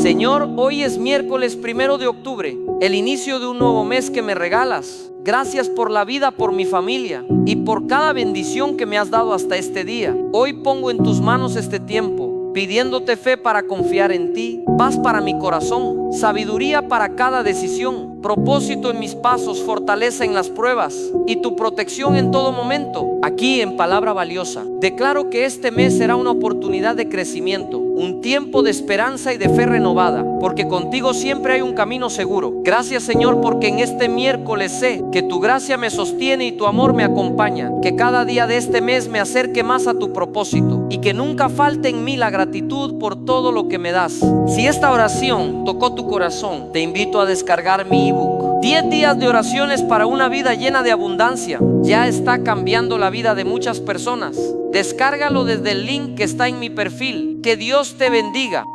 Señor, hoy es miércoles 1 de octubre, el inicio de un nuevo mes que me regalas. Gracias por la vida, por mi familia y por cada bendición que me has dado hasta este día. Hoy pongo en tus manos este tiempo, pidiéndote fe para confiar en ti, paz para mi corazón, sabiduría para cada decisión, propósito en mis pasos, fortaleza en las pruebas y tu protección en todo momento. Aquí en Palabra Valiosa, declaro que este mes será una oportunidad de crecimiento, un tiempo de esperanza y de fe renovada, porque contigo siempre hay un camino seguro. Gracias, Señor, porque en este miércoles sé que tu gracia me sostiene y tu amor me acompaña, que cada día de este mes me acerque más a tu propósito y que nunca falte en mí la gratitud por todo lo que me das. Si esta oración tocó tu corazón, te invito a descargar mi ebook 10 días de oraciones para una vida llena de abundancia. Ya está cambiando la vida de muchas personas. Descárgalo desde el link que está en mi perfil. Que Dios te bendiga.